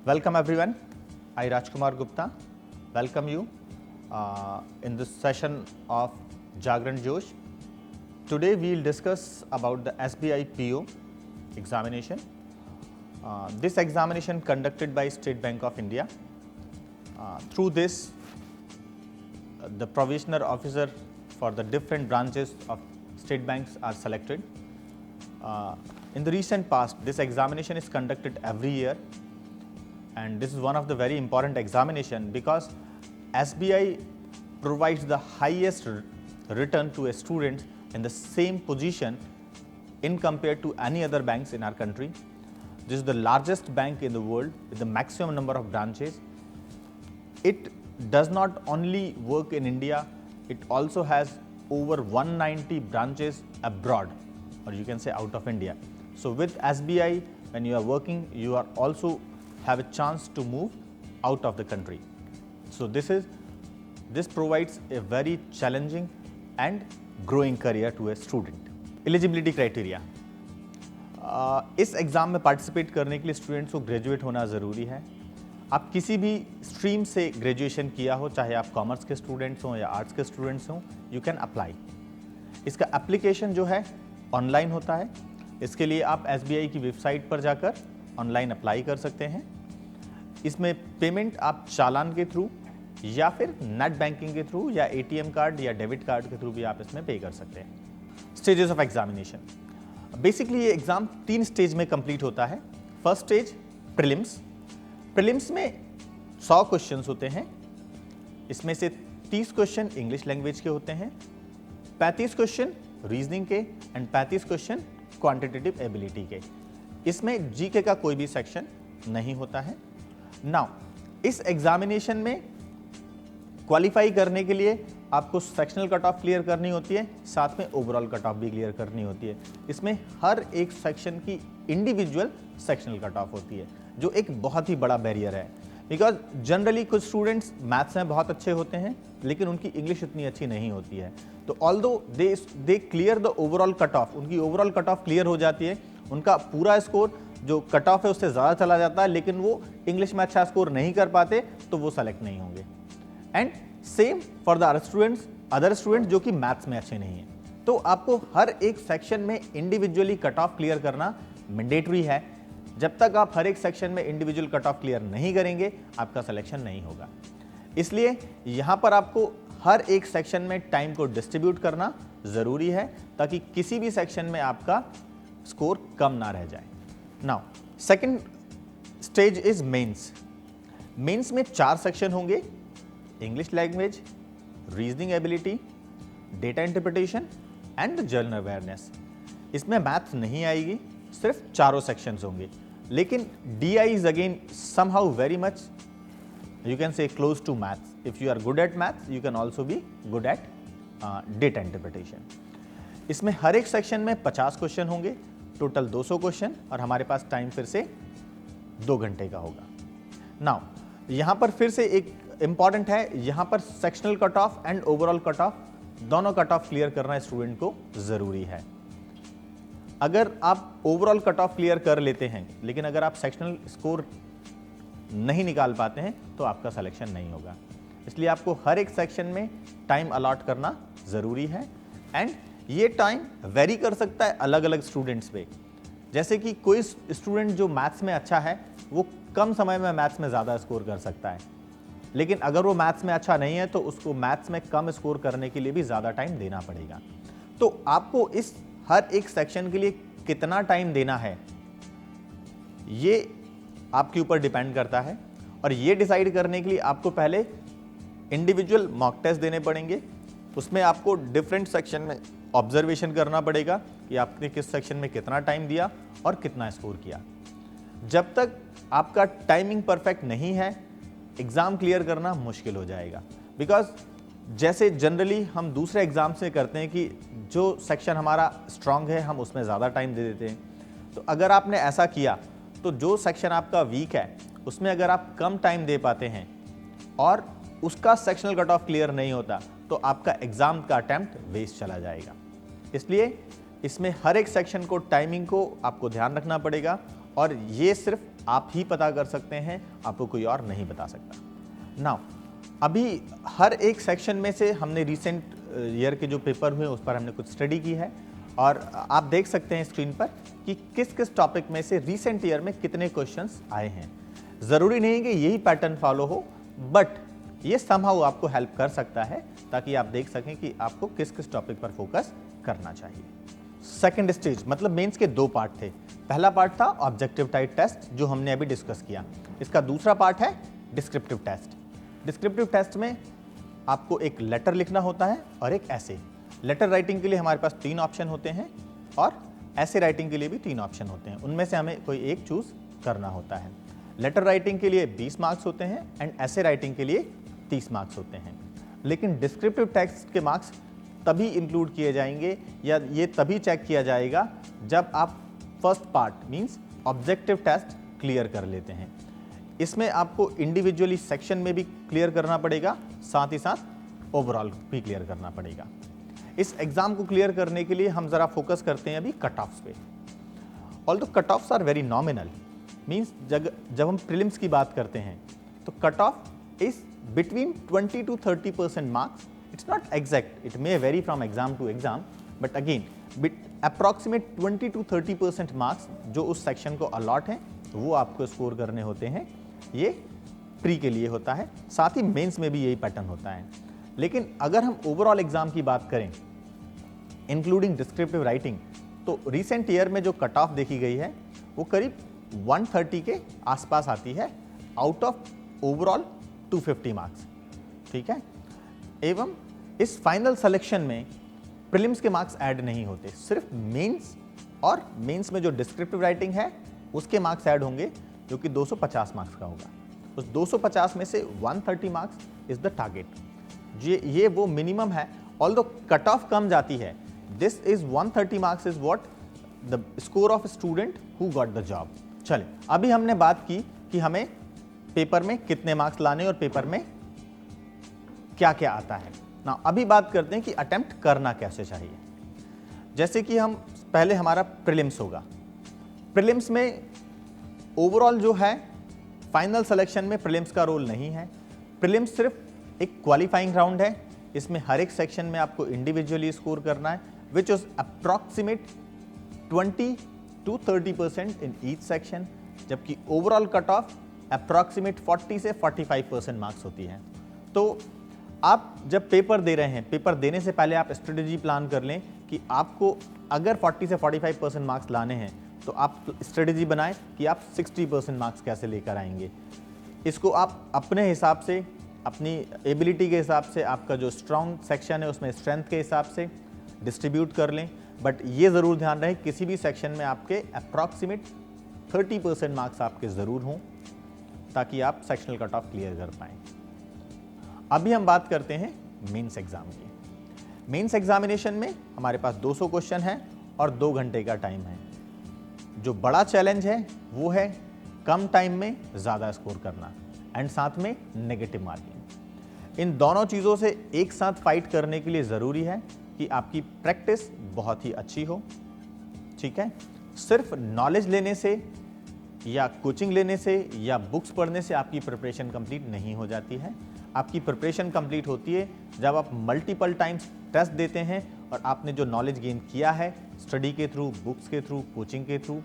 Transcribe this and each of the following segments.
Welcome everyone. I Rajkumar Gupta welcome you in this session of Jagran Josh. Today we will discuss about the SBI PO examination. This examination conducted by State Bank of India. Through this, the provisional officer for the different branches of state banks are selected. In the recent past, this examination is conducted every year, and this is one of the very important examination because SBI provides the highest return to a student in the same position in compared to any other banks in our country. This is the largest bank in the world with the maximum number of branches. It does not only work in India, it also has over 190 branches abroad, or you can say out of India. So with SBI, when you are working, you are also have a chance to move out of the country. So this provides a very challenging and growing career to a student. Eligibility criteria. इस exam में participate करने के लिए students को graduate होना ज़रूरी है। आप किसी भी स्ट्रीम से ग्रेजुएशन किया हो, चाहे आप कॉमर्स के स्टूडेंट्स हों या आर्ट्स के स्टूडेंट्स हों, यू कैन अप्लाई। इसका एप्लीकेशन जो है ऑनलाइन होता है। इसके लिए आप SBI की वेबसाइट पर जाकर ऑनलाइन अप्लाई कर सकते हैं। इसमें पेमेंट आप चालान के थ्रू या फिर नेट बैंकिंग के थ्रू या ATM कार्ड या डेबिट कार्ड के थ्रू भी आप इसमें पे कर सकते हैं। Stages of examination. बेसिकली ये एग्ज़ाम 3 स्टेज में कंप्लीट होता है। First stage prelims. प्रीलिम्स में 100 क्वेश्चंस होते हैं। इसमें से 30 क्वेश्चन इंग्लिश लैंग्वेज के होते हैं, 35 क्वेश्चन रीजनिंग के एंड 35 क्वेश्चन क्वांटिटेटिव एबिलिटी के। इसमें जीके का कोई भी सेक्शन नहीं होता है। नाउ इस एग्जामिनेशन में क्वालिफाई करने के लिए आपको सेक्शनल कट ऑफ क्लियर करनी होती है, साथ में ओवरऑल कट ऑफ भी क्लियर करनी होती है। इसमें हर एक सेक्शन की इंडिविजुअल सेक्शनल कट ऑफ होती है, जो एक बहुत ही बड़ा बैरियर है। बिकॉज जनरली कुछ स्टूडेंट्स मैथ्स में बहुत अच्छे होते हैं, लेकिन उनकी इंग्लिश इतनी अच्छी नहीं होती है। तो although they clear the overall cut off, उनकी ओवरऑल कट ऑफ क्लियर हो जाती है, उनका पूरा स्कोर जो कट ऑफ है उससे ज़्यादा चला जाता है, लेकिन वो इंग्लिश में अच्छा स्कोर नहीं कर पाते, तो वो सेलेक्ट नहीं होंगे। And same for the other students जो कि मैथ्स में अच्छे नहीं हैं। तो आपको हर एक सेक्शन में इंडिविजुअली कट ऑफ क्लियर करना मैंडेटरी है। जब तक आप हर एक सेक्शन में इंडिविजुअल कट ऑफ क्लियर नहीं करेंगे, आपका सिलेक्शन नहीं होगा। इसलिए यहाँ पर आपको हर एक सेक्शन में टाइम को डिस्ट्रीब्यूट करना ज़रूरी है, ताकि किसी भी सेक्शन में आपका स्कोर कम ना रह जाए। Now second stage is mains. Mains में 4 सेक्शन होंगे, English language, reasoning ability, data interpretation and general awareness. इसमें मैथ्स नहीं आएगी, सिर्फ चारों सेक्शंस होंगे। लेकिन DI is again somehow very much, you can say close to maths. If you are good at maths, you can also be good at data interpretation. इसमें हर एक section में 50 क्वेश्चन होंगे, टोटल 200 क्वेश्चन, और हमारे पास time फिर से 2 घंटे का होगा। नाउ यहाँ पर फिर से एक इम्पॉर्टेंट है, यहाँ पर sectional cut of and overall cut off दोनों कट ऑफ क्लियर करना स्टूडेंट को ज़रूरी है। अगर आप ओवरऑल कट ऑफ क्लियर कर लेते हैं, लेकिन अगर आप सेक्शनल स्कोर नहीं निकाल पाते हैं, तो आपका सिलेक्शन नहीं होगा। इसलिए आपको हर एक सेक्शन में टाइम अलॉट करना ज़रूरी है। एंड ये टाइम वेरी कर सकता है अलग अलग स्टूडेंट्स पे। जैसे कि कोई स्टूडेंट जो मैथ्स में अच्छा है, वो कम समय में मैथ्स में ज़्यादा स्कोर कर सकता है, लेकिन अगर वो मैथ्स में अच्छा नहीं है, तो उसको मैथ्स में कम स्कोर करने के लिए भी ज़्यादा टाइम देना पड़ेगा। तो आपको इस हर एक सेक्शन के लिए कितना टाइम देना है, ये आपके ऊपर डिपेंड करता है। और ये डिसाइड करने के लिए आपको पहले इंडिविजुअल मॉक टेस्ट देने पड़ेंगे। उसमें आपको डिफरेंट सेक्शन में ऑब्जर्वेशन करना पड़ेगा कि आपने किस सेक्शन में कितना टाइम दिया और कितना स्कोर किया। जब तक आपका टाइमिंग परफेक्ट नहीं है, एग्ज़ाम क्लियर करना मुश्किल हो जाएगा। बिकॉज जैसे जनरली हम दूसरे एग्ज़ाम से करते हैं कि जो सेक्शन हमारा स्ट्रांग है, हम उसमें ज़्यादा टाइम दे देते हैं। तो अगर आपने ऐसा किया, तो जो सेक्शन आपका वीक है, उसमें अगर आप कम टाइम दे पाते हैं और उसका सेक्शनल कट ऑफ क्लियर नहीं होता, तो आपका एग्ज़ाम का अटेम्प्ट वेस्ट चला जाएगा। इसलिए इसमें हर एक सेक्शन को टाइमिंग को आपको ध्यान रखना पड़ेगा, और ये सिर्फ आप ही पता कर सकते हैं, आपको कोई और नहीं बता सकता। नाउ अभी हर एक सेक्शन में से हमने रिसेंट ईयर के जो पेपर हुए उस पर हमने कुछ स्टडी की है और आप देख सकते हैं स्क्रीन पर कि किस किस टॉपिक में से रिसेंट ईयर में कितने क्वेश्चंस आए हैं। ज़रूरी नहीं कि यही पैटर्न फॉलो हो, बट ये समहाउ आपको हेल्प कर सकता है ताकि आप देख सकें कि आपको किस किस टॉपिक पर फोकस करना चाहिए। सेकेंड स्टेज मतलब मेंस के दो पार्ट थे। पहला पार्ट था ऑब्जेक्टिव टाइप टेस्ट जो हमने अभी डिस्कस किया। इसका दूसरा पार्ट है डिस्क्रिप्टिव टेस्ट। डिस्क्रिप्टिव टेस्ट में आपको एक लेटर लिखना होता है और एक ऐसे। लेटर राइटिंग के लिए हमारे पास 3 ऑप्शन होते हैं और ऐसे राइटिंग के लिए भी 3 ऑप्शन होते हैं। उनमें से हमें कोई एक चूज करना होता है। लेटर राइटिंग के लिए 20 मार्क्स होते हैं एंड ऐसे राइटिंग के लिए 30 मार्क्स होते हैं। लेकिन डिस्क्रिप्टिव टेक्स्ट के मार्क्स तभी इंक्लूड किए जाएंगे या ये तभी चेक किया जाएगा जब आप first part means objective test clear कर लेते हैं। इसमें आपको इंडिविजुअली सेक्शन में भी क्लियर करना पड़ेगा, साथ ही साथ ओवरऑल भी क्लियर करना पड़ेगा। इस एग्जाम को क्लियर करने के लिए हम जरा फोकस करते हैं अभी कट ऑफ्स पे। Although cut offs are very nominal, means जब हम प्रीलिम्स की बात करते हैं तो cut off is between 20 to 30% marks. It's not exact, it may vary from exam to exam, but again approximate 20 to 30% marks जो उस सेक्शन को अलॉट हैं वो आपको स्कोर करने होते हैं। ये प्री के लिए होता है, साथ ही मेंस में भी यही पैटर्न होता है। लेकिन अगर हम ओवरऑल एग्जाम की बात करें इंक्लूडिंग डिस्क्रिप्टिव राइटिंग, तो रिसेंट ईयर में जो कट ऑफ देखी गई है वो करीब 130 के आसपास आती है आउट ऑफ ओवरऑल 250 मार्क्स। ठीक है, एवं इस फाइनल सिलेक्शन में प्रीलिम्स के मार्क्स ऐड नहीं होते, सिर्फ मेंस और मेंस में जो डिस्क्रिप्टिव राइटिंग है उसके मार्क्स ऐड होंगे जो कि 250 मार्क्स का होगा। उस 250 में से 130 मार्क्स इज द टारगेट। ये वो मिनिमम है, ऑल्दो कट ऑफ कम जाती है। This is 130 marks is what the score of student who got the job. चले, अभी हमने बात की कि हमें पेपर में कितने मार्क्स लाने और पेपर में क्या क्या आता है ना। अभी बात करते हैं कि अटेम्प्ट करना कैसे चाहिए। जैसे कि हम पहले हमारा प्रीलिम्स होगा। प्रीलिम्स में ओवरऑल जो है फाइनल सिलेक्शन में प्रीलिम्स का रोल नहीं है। प्रीलिम्स सिर्फ एक क्वालिफाइंग राउंड है। इसमें हर एक सेक्शन में आपको इंडिविजुअली स्कोर करना है, which is approximate 20 to 30% in each section, जबकि ओवरऑल कट ऑफ अप्रॉक्सीमेट 40 से 45% मार्क्स होती है। तो आप जब पेपर दे रहे हैं, पेपर देने से पहले आप स्ट्रेटेजी प्लान कर लें कि आपको अगर 40 से 45% मार्क्स लाने हैं तो आप स्ट्रेटेजी बनाएं कि आप 60% मार्क्स कैसे लेकर आएंगे। इसको आप अपने हिसाब से, अपनी एबिलिटी के हिसाब से, आपका जो स्ट्रॉन्ग सेक्शन है उसमें स्ट्रेंथ के हिसाब से डिस्ट्रीब्यूट कर लें। बट ये ज़रूर ध्यान रहे किसी भी सेक्शन में आपके अप्रॉक्सीमेट 30% मार्क्स आपके ज़रूर हों ताकि आप सेक्शनल कट ऑफ क्लियर कर पाएँ। अभी हम बात करते हैं मेंस एग्जाम की। मेंस एग्जामिनेशन में हमारे पास 200 क्वेश्चन हैं और 2 घंटे का टाइम है। जो बड़ा चैलेंज है वो है कम टाइम में ज़्यादा स्कोर करना एंड साथ में नेगेटिव मार्किंग। इन दोनों चीज़ों से एक साथ फाइट करने के लिए ज़रूरी है कि आपकी प्रैक्टिस बहुत ही अच्छी हो। ठीक है, सिर्फ नॉलेज लेने से या कोचिंग लेने से या बुक्स पढ़ने से आपकी प्रिपरेशन कंप्लीट नहीं हो जाती है। आपकी प्रिपरेशन कंप्लीट होती है जब आप मल्टीपल टाइम्स टेस्ट देते हैं और आपने जो नॉलेज गेन किया है स्टडी के थ्रू, बुक्स के थ्रू, कोचिंग के थ्रू,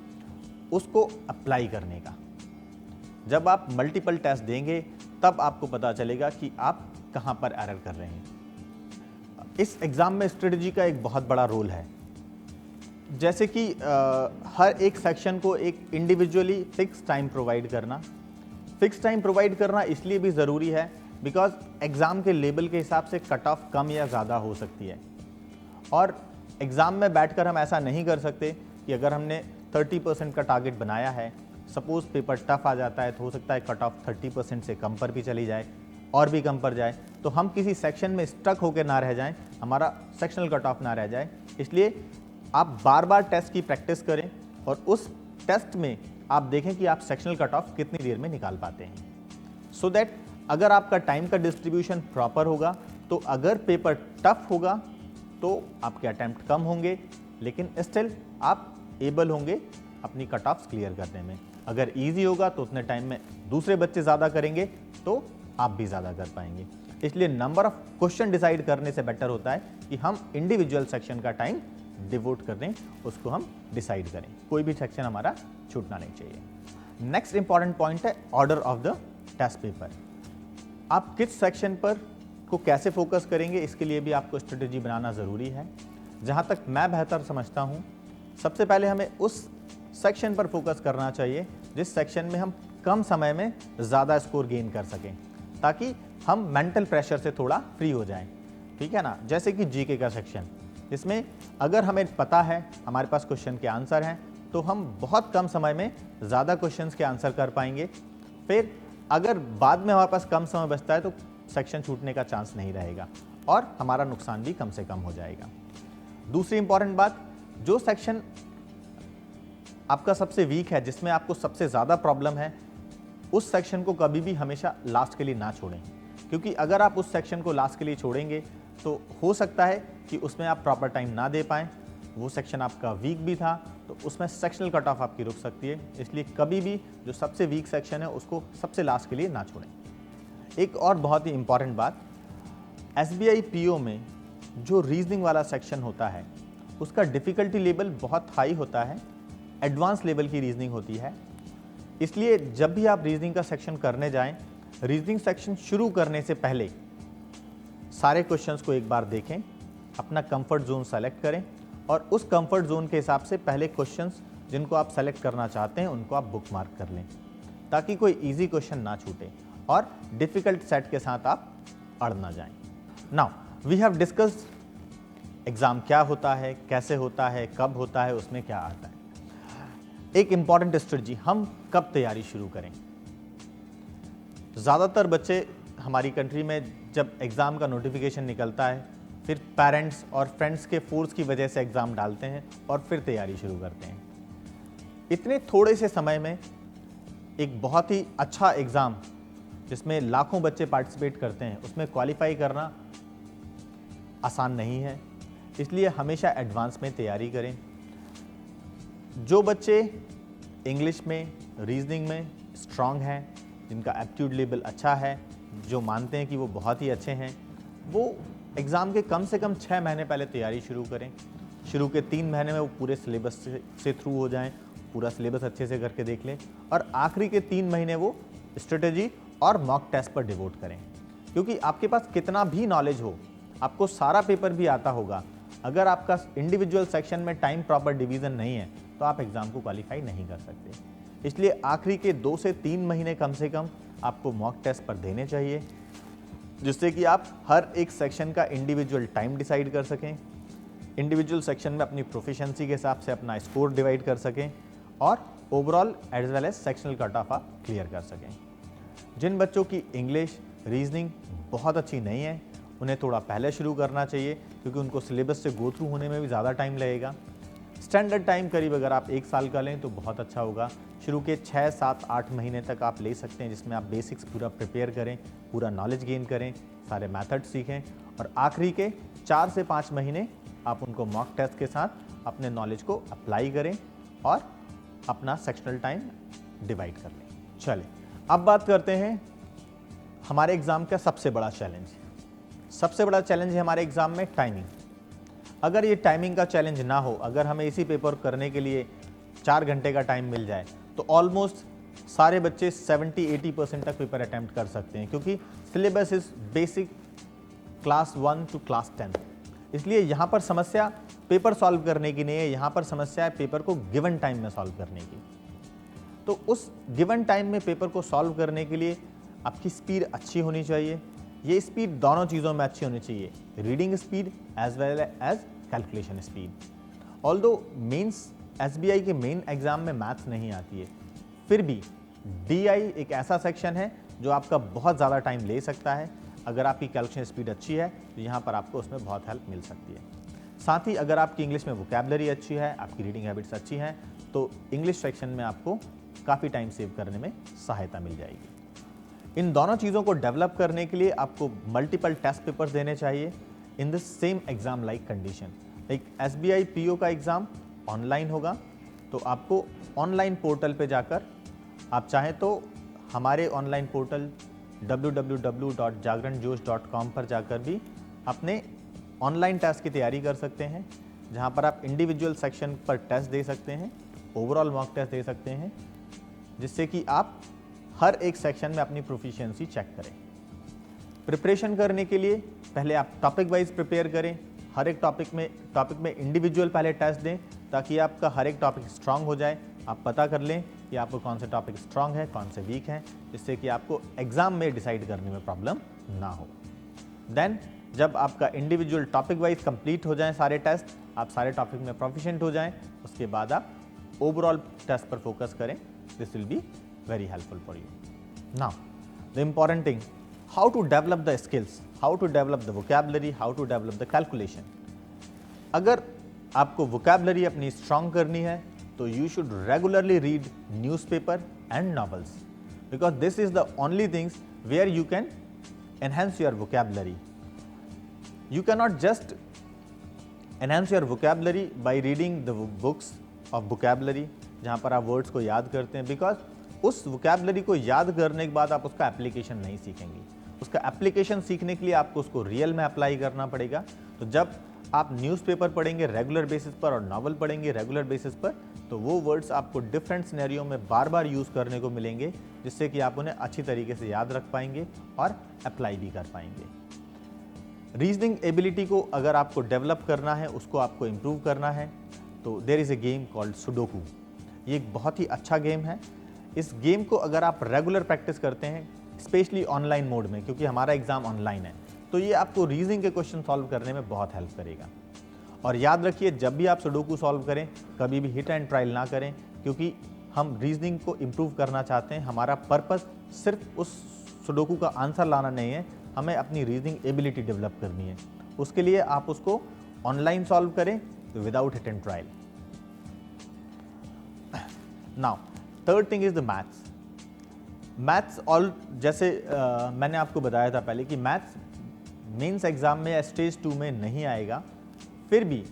उसको अप्लाई करने का। जब आप मल्टीपल टेस्ट देंगे तब आपको पता चलेगा कि आप कहाँ पर एरर कर रहे हैं। इस एग्ज़ाम में स्ट्रेटजी का एक बहुत बड़ा रोल है। जैसे कि हर एक सेक्शन को एक इंडिविजुअली फिक्स टाइम प्रोवाइड करना। फिक्स टाइम प्रोवाइड करना इसलिए भी ज़रूरी है बिकॉज एग्ज़ाम के लेवल के हिसाब से कट ऑफ कम या ज़्यादा हो सकती है और एग्ज़ाम में बैठकर हम ऐसा नहीं कर सकते कि अगर हमने 30% का टारगेट बनाया है, सपोज़ पेपर टफ आ जाता है तो हो सकता है कट ऑफ 30% से कम पर भी चली जाए और भी कम पर जाए, तो हम किसी सेक्शन में स्टक होकर ना रह जाएं, हमारा सेक्शनल कट ऑफ ना रह जाए। इसलिए आप बार बार टेस्ट की प्रैक्टिस करें और उस टेस्ट में आप देखें कि आप सेक्शनल कट ऑफ कितनी देर में निकाल पाते हैं। सो दैट अगर आपका टाइम का डिस्ट्रीब्यूशन प्रॉपर होगा तो अगर पेपर टफ होगा तो आपके अटेम्प्ट कम होंगे, लेकिन स्टिल आप एबल होंगे अपनी कट ऑफ्स क्लियर करने में। अगर ईजी होगा तो उतने टाइम में दूसरे बच्चे ज़्यादा करेंगे तो आप भी ज़्यादा कर पाएंगे। इसलिए नंबर ऑफ क्वेश्चन डिसाइड करने से बेटर होता है कि हम इंडिविजुअल सेक्शन का टाइम डिवोट कर दें, उसको हम डिसाइड करें। कोई भी सेक्शन हमारा छूटना नहीं चाहिए। नेक्स्ट इंपॉर्टेंट पॉइंट है order of the test paper. आप किस सेक्शन पर को कैसे फोकस करेंगे, इसके लिए भी आपको स्ट्रेटेजी बनाना ज़रूरी है। जहाँ तक मैं बेहतर समझता हूँ, सबसे पहले हमें उस सेक्शन पर फोकस करना चाहिए जिस सेक्शन में हम कम समय में ज़्यादा स्कोर गेन कर सकें, ताकि हम मेंटल प्रेशर से थोड़ा फ्री हो जाएं। ठीक है ना। जैसे कि जीके का सेक्शन, इसमें अगर हमें पता है हमारे पास क्वेश्चन के आंसर हैं तो हम बहुत कम समय में ज़्यादा क्वेश्चंस के आंसर कर पाएंगे। फिर अगर बाद में हमारे पास कम समय बचता है तो सेक्शन छूटने का चांस नहीं रहेगा और हमारा नुकसान भी कम से कम हो जाएगा। दूसरी इंपॉर्टेंट बात, जो सेक्शन आपका सबसे वीक है, जिसमें आपको सबसे ज़्यादा प्रॉब्लम है, उस सेक्शन को कभी भी हमेशा लास्ट के लिए ना छोड़ें, क्योंकि अगर आप उस सेक्शन को लास्ट के लिए छोड़ेंगे तो हो सकता है कि उसमें आप प्रॉपर टाइम ना दे पाएँ। वो सेक्शन आपका वीक भी था तो उसमें सेक्शनल कट ऑफ आपकी रुक सकती है। इसलिए कभी भी जो सबसे वीक सेक्शन है उसको सबसे लास्ट के लिए ना छोड़ें। एक और बहुत ही इंपॉर्टेंट बात, SBI PO में जो रीजनिंग वाला सेक्शन होता है उसका डिफ़िकल्टी लेवल बहुत हाई होता है, एडवांस लेवल की रीजनिंग होती है। इसलिए जब भी आप रीजनिंग का सेक्शन करने जाएं, रीजनिंग सेक्शन शुरू करने से पहले सारे क्वेश्चंस को एक बार देखें, अपना कंफर्ट जोन सेलेक्ट करें और उस कंफर्ट जोन के हिसाब से पहले क्वेश्चंस जिनको आप सेलेक्ट करना चाहते हैं उनको आप बुक मार्क कर लें, ताकि कोई इजी क्वेश्चन ना छूटे और डिफ़िकल्ट सेट के साथ आप अड़ ना जाएं। Now we have discussed exam क्या होता है, कैसे होता है, कब होता है, उसमें क्या आता है। एक इम्पॉर्टेंट स्ट्रेटजी, हम कब तैयारी शुरू करें। ज़्यादातर बच्चे हमारी कंट्री में जब एग्ज़ाम का नोटिफिकेशन निकलता है फिर पेरेंट्स और फ्रेंड्स के फोर्स की वजह से एग्ज़ाम डालते हैं और फिर तैयारी शुरू करते हैं। इतने थोड़े से समय में एक बहुत ही अच्छा एग्ज़ाम जिसमें लाखों बच्चे पार्टिसिपेट करते हैं, उसमें क्वालिफाई करना आसान नहीं है। इसलिए हमेशा एडवांस में तैयारी करें। जो बच्चे इंग्लिश में, रीजनिंग में स्ट्रांग हैं, जिनका एप्टीट्यूड लेवल अच्छा है, जो मानते हैं कि वो बहुत ही अच्छे हैं, वो एग्ज़ाम के कम से कम 6 महीने पहले तैयारी शुरू करें। शुरू के 3 महीने में वो पूरे सिलेबस से थ्रू हो जाएं, पूरा सिलेबस अच्छे से करके देख लें और आखिरी के 3 महीने वो स्ट्रेटेजी और मॉक टेस्ट पर डिवोट करें। क्योंकि आपके पास कितना भी नॉलेज हो, आपको सारा पेपर भी आता होगा, अगर आपका इंडिविजुअल सेक्शन में टाइम प्रॉपर डिवीज़न नहीं है तो आप एग्ज़ाम को क्वालिफाई नहीं कर सकते। इसलिए आखिरी के 2 से 3 महीने कम से कम आपको मॉक टेस्ट पर देने चाहिए, जिससे कि आप हर एक सेक्शन का इंडिविजुअल टाइम डिसाइड कर सकें, इंडिविजुअल सेक्शन में अपनी प्रोफिशिएंसी के हिसाब से अपना स्कोर डिवाइड कर सकें और overall as well as sectional cut off आप क्लियर कर सकें। जिन बच्चों की इंग्लिश, रीजनिंग बहुत अच्छी नहीं है, उन्हें थोड़ा पहले शुरू करना चाहिए, क्योंकि उनको सिलेबस से गो थ्रू होने में भी ज़्यादा टाइम लगेगा। स्टैंडर्ड टाइम करीब अगर आप 1 साल का लें तो बहुत अच्छा होगा। शुरू के 6, 7, 8 महीने तक आप ले सकते हैं, जिसमें आप बेसिक्स पूरा प्रिपेयर करें, पूरा नॉलेज गेन करें, सारे मेथड सीखें और आखिरी के 4 से 5 महीने आप उनको मॉक टेस्ट के साथ अपने नॉलेज को अप्लाई करें और अपना सेक्शनल टाइम डिवाइड कर लें। चलिए अब बात करते हैं हमारे एग्ज़ाम का सबसे बड़ा चैलेंज। सबसे बड़ा चैलेंज है हमारे एग्ज़ाम में टाइमिंग। अगर ये टाइमिंग का चैलेंज ना हो, अगर हमें इसी पेपर करने के लिए 4 घंटे का टाइम मिल जाए तो ऑलमोस्ट सारे बच्चे 70-80% तक पेपर अटैम्प्ट कर सकते हैं, क्योंकि syllabus is basic class 1 to class 10। इसलिए यहाँ पर समस्या पेपर सॉल्व करने की नहीं है, यहाँ पर समस्या है पेपर को गिवन टाइम में सॉल्व करने की। तो उस गिवन टाइम में पेपर को सॉल्व करने के लिए आपकी स्पीड अच्छी होनी चाहिए। ये स्पीड दोनों चीज़ों में अच्छी होनी चाहिए, reading speed as well as calculation speed. Although mains SBI के मेन एग्ज़ाम में मैथ्स नहीं आती है, फिर भी DI एक ऐसा सेक्शन है जो आपका बहुत ज़्यादा टाइम ले सकता है। अगर आपकी कैलकुलेशन स्पीड अच्छी है तो यहाँ पर आपको उसमें बहुत हेल्प मिल सकती है। साथ ही अगर आपकी इंग्लिश में वोकैबुलरी अच्छी है, आपकी रीडिंग हैबिट्स अच्छी हैं, तो इंग्लिश सेक्शन में आपको काफ़ी टाइम सेव करने में सहायता मिल जाएगी। इन दोनों चीज़ों को डेवलप करने के लिए आपको मल्टीपल टेस्ट पेपर्स देने चाहिए in the same exam like condition. एक SBI PO का एग्ज़ाम ऑनलाइन होगा, तो आपको ऑनलाइन पोर्टल पे जाकर आप चाहें तो हमारे ऑनलाइन पोर्टल www.jagranjosh.com पर जाकर भी अपने ऑनलाइन टेस्ट की तैयारी कर सकते हैं, जहां पर आप इंडिविजुअल सेक्शन पर टेस्ट दे सकते हैं, ओवरऑल मॉक टेस्ट दे सकते हैं, जिससे कि आप हर एक सेक्शन में अपनी प्रोफिशिएंसी चेक करें। प्रिपरेशन करने के लिए पहले आप टॉपिक वाइज प्रिपेयर करें, हर एक टॉपिक में इंडिविजुअल पहले टेस्ट दें, ताकि आपका हर एक टॉपिक स्ट्रांग हो जाए। आप पता कर लें कि आपको कौन से टॉपिक स्ट्रांग है, कौन से वीक हैं, जिससे कि आपको एग्जाम में डिसाइड करने में प्रॉब्लम ना हो। देन जब आपका इंडिविजुअल टॉपिक वाइज कंप्लीट हो जाए सारे टेस्ट, आप सारे टॉपिक में प्रोफिशिएंट हो जाएं, उसके बाद आप ओवरऑल टेस्ट पर फोकस करें। This will be very helpful for you. Now the important thing, how to develop the skills, how to develop the vocabulary, how to develop the calculation. अगर आपको वोकैबुलरी अपनी स्ट्रांग करनी है तो you should regularly read newspaper and novels, because this is the only things where you can enhance your vocabulary. You cannot just enhance your vocabulary by reading the books of vocabulary जहाँ पर आप words को याद करते हैं, because उस vocabulary को याद करने के बाद आप उसका एप्लीकेशन नहीं सीखेंगे। उसका एप्लीकेशन सीखने के लिए आपको उसको रियल में अप्लाई करना पड़ेगा। तो जब आप न्यूज़पेपर पढ़ेंगे रेगुलर बेसिस पर और नॉवल पढ़ेंगे रेगुलर बेसिस पर, तो वो वर्ड्स आपको डिफरेंट सिनेरियो में बार बार यूज़ करने को मिलेंगे, जिससे कि आप उन्हें अच्छी तरीके से याद रख पाएंगे और अप्लाई भी कर पाएंगे। रीजनिंग एबिलिटी को अगर आपको डेवलप करना है, उसको आपको इम्प्रूव करना है, तो there is a game called sudoku. ये एक बहुत ही अच्छा गेम है। इस गेम को अगर आप रेगुलर प्रैक्टिस करते हैं, स्पेशली ऑनलाइन मोड में, क्योंकि हमारा एग्ज़ाम ऑनलाइन है, तो ये आपको रीजनिंग के क्वेश्चन सॉल्व करने में बहुत हेल्प करेगा। और याद रखिए, जब भी आप सुडोकू सॉल्व करें, कभी भी हिट एंड ट्रायल ना करें, क्योंकि हम रीजनिंग को इम्प्रूव करना चाहते हैं। हमारा पर्पस सिर्फ उस सुडोकू का आंसर लाना नहीं है, हमें अपनी रीजनिंग एबिलिटी डेवलप करनी है। उसके लिए आप उसको ऑनलाइन सॉल्व करें without hit and trial. Now third thing is the maths. Maths all जैसे मैंने आपको बताया था पहले कि मैथ्स मेंस एग्जाम में या स्टेज 2 में नहीं आएगा, फिर भी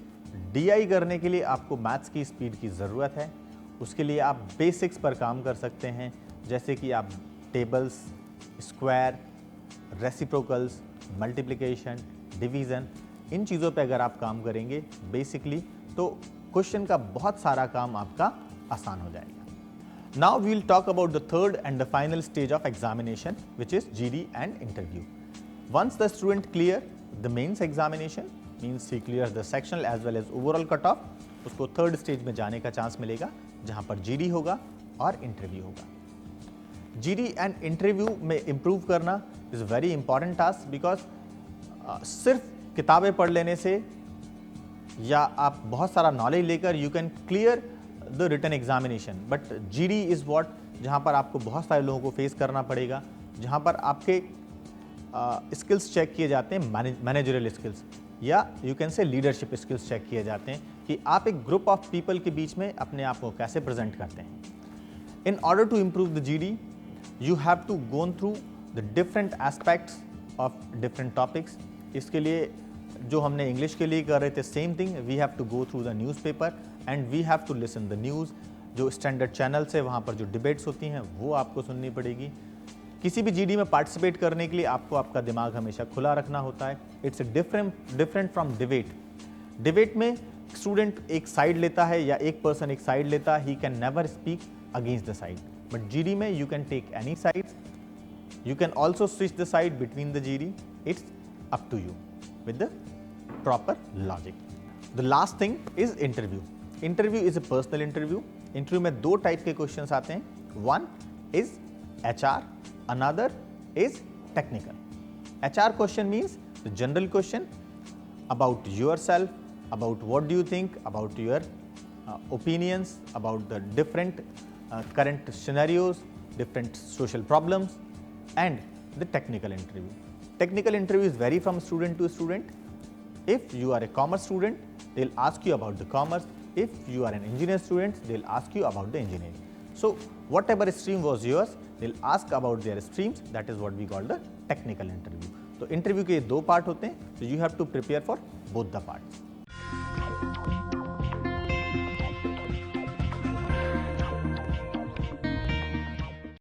DI करने के लिए आपको मैथ्स की स्पीड की ज़रूरत है। उसके लिए आप बेसिक्स पर काम कर सकते हैं, जैसे कि आप tables, square, reciprocals, multiplication, division, इन चीज़ों पे अगर आप काम करेंगे बेसिकली, तो क्वेश्चन का बहुत सारा काम आपका आसान हो जाएगा। Now we will talk about the third and the final stage of examination, which is GD and interview. Once the student clear the mains examination, means he clears the sectional as well as overall cutoff, उसको third stage में जाने का chance मिलेगा, जहाँ पर GD होगा और interview होगा। GD एंड इंटरव्यू में इम्प्रूव करना is very important task, because सिर्फ किताबें पढ़ लेने से या आप बहुत सारा नॉलेज लेकर you can clear the written examination, but GD is what, जहाँ पर आपको बहुत सारे लोगों को फेस करना पड़ेगा, जहाँ पर आपके स्किल्स चेक किए जाते हैं, मैनेजरियल स्किल्स या you can say leadership skills check किए जाते हैं कि आप एक ग्रुप ऑफ पीपल के बीच में अपने आप को कैसे प्रेजेंट करते हैं। In order to improve the GD, you have to gone through the different aspects of different topics. इसके लिए जो हमने इंग्लिश के लिए कर रहे थे, same thing, we have to go through the newspaper and we have to listen the news. जो स्टैंडर्ड चैनल्स है, वहाँ पर जो डिबेट्स होती हैं, वो आपको सुननी पड़ेगी। किसी भी GD में पार्टिसिपेट करने के लिए आपको आपका दिमाग हमेशा खुला रखना होता है। It's different from debate. Debate में स्टूडेंट एक साइड लेता है या एक पर्सन एक साइड लेता है, he can never speak against the side. But GD में you can take any side, you can also switch the side between the GD। It's up to you with the proper logic. The last thing is interview. Interview is a personal interview. Interview में दो type के questions आते हैं, one is HR, another is technical. HR question means the general question about yourself, about what do you think, about your opinions, about the different current scenarios, different social problems, and the technical interview. Technical interview is vary from student to student. If you are a commerce student, they'll ask you about the commerce. If you are an engineer student, they'll ask you about the engineering. So whatever stream was yours, they'll ask about their streams. That is what we call the technical interview. तो interview के दो part होते हैं, so you have to prepare for both the parts.